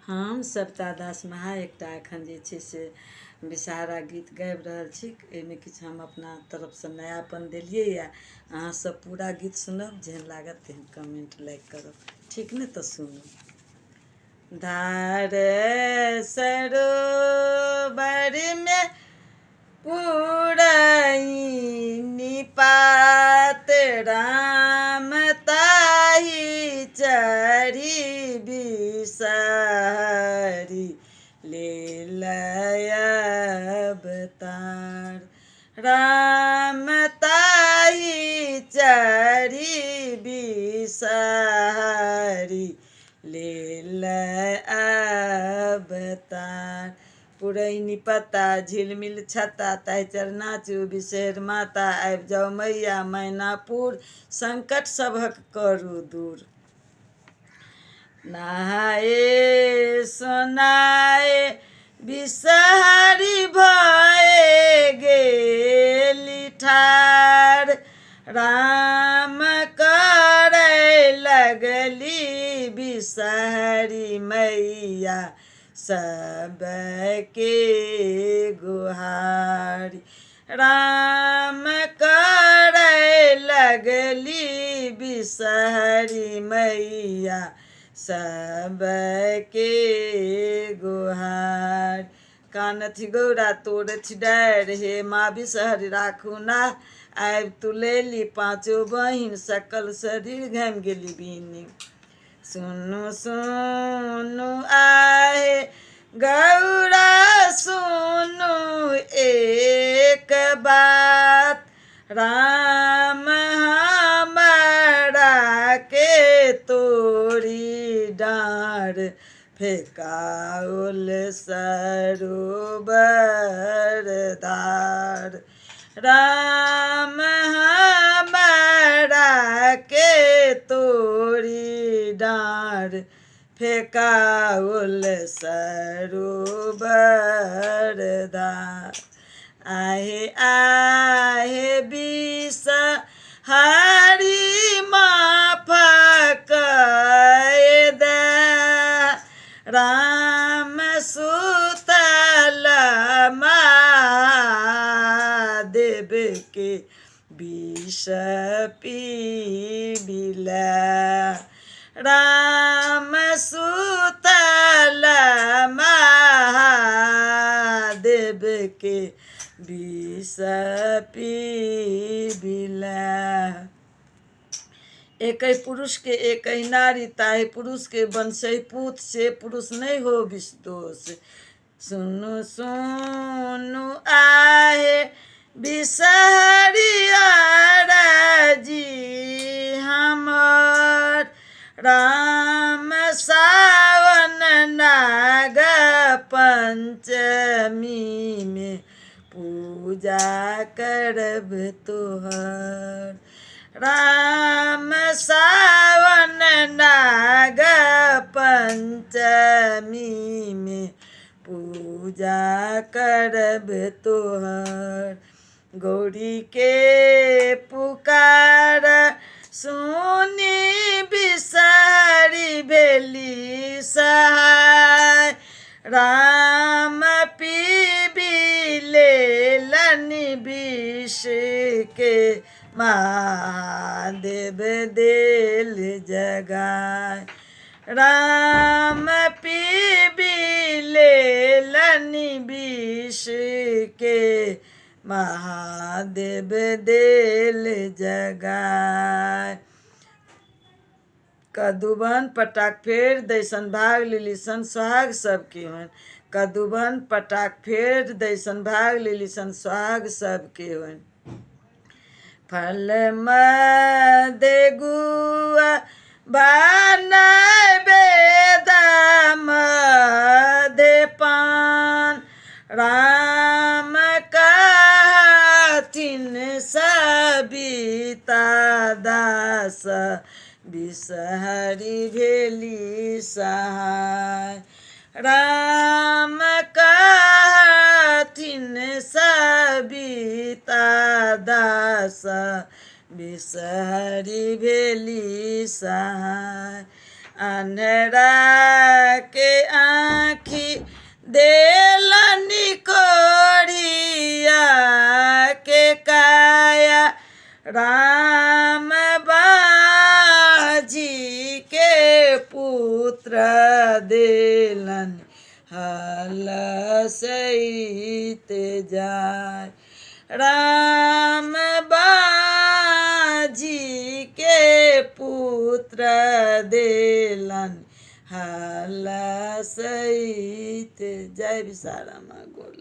हम सविता दास महा एकटा एखन जे छै से विषहारा गीत गाबि रहल छी। एहिमे किछु हम अपना तरफसँ नयापन देलियै यऽ। अहाँसब पूरा गीत सुनब, जेहन लागत तेहन कमेंट लाइक करब, ठीक ने? तऽ सुनू। धार सरोवर में पुरैनी पात, राम ताहि चढ़ी बिषहरी लेलय अवतार। राम ताहि चढ़ी बिषहरी लेलय अवतार। पुरैनी पत्ता झिलमिल छत्ता, ताहि चर नाचू बिषहर माता। आबि जाउ मैया मैनापुर, संकट सभक करू दूर। नहाए सोनाए बिषहरी भए गेली ठाढ़, राम करय लगली बिषहरी मैया सबके गुहारी। राम करय लगली बिषहरी मैया सबके गुहार। कानथि गौरा तोड़थि डारि, हे माँ बिषहरी राखू ना। आबि तू लेली पाँचो बहिन, सकल शरीर घामि गेली बीनी। सुनु सुनु आहे गौरा सुनु एक बात, राम हमारा के तोड़ी डाँर फेकाउल सरोवर धार। राम हमारा के तोड़ी डाँर फेकाउल सरोवर धार। आहे आहे बिषहरी माफ कय दे, राम सुतल महादेव के विष पीबिले। राम सुतल महादेव के विष पीबिले। एक पुरुष के एक नारी, ताहि पुरुष के बंशई पूत, से पुरुष नहीं हो विषदोष। सुनु सुनु आहे बिषहरी अरजी हमर, राम सावन नाग पंचमी में पूजा करब तोहर। राम सावन नाग पंचमी में पूजा करब तोहर। गौरी के पुकार सुनी बिषहरी भेली सहाय, राम पीबी लेलनि विष के महादेव देल जगाय। राम पीबी लेलनि विष के महादेव देल जगाय। कदुबन पटाक फेर दैसन भाग लेली सन सोहाग सबके होन। कदुबन पटाक फेर दैसन भाग लेली सन सोहाग सबके होन। फल मद गुआ बानय वेद मद पान, राम कहथिन सविता दास बिषहरी भेली सहाय। राम कहथिन सविता दास बिषहरी भेली सहाय। अन्हरा के आँखी देलनि कोढ़िया के काया राम बाजी के पुत्र देलनि हल सहित जाय। राम बाजी के पुत्र देलन हल सहित। जय विषारामा गोल।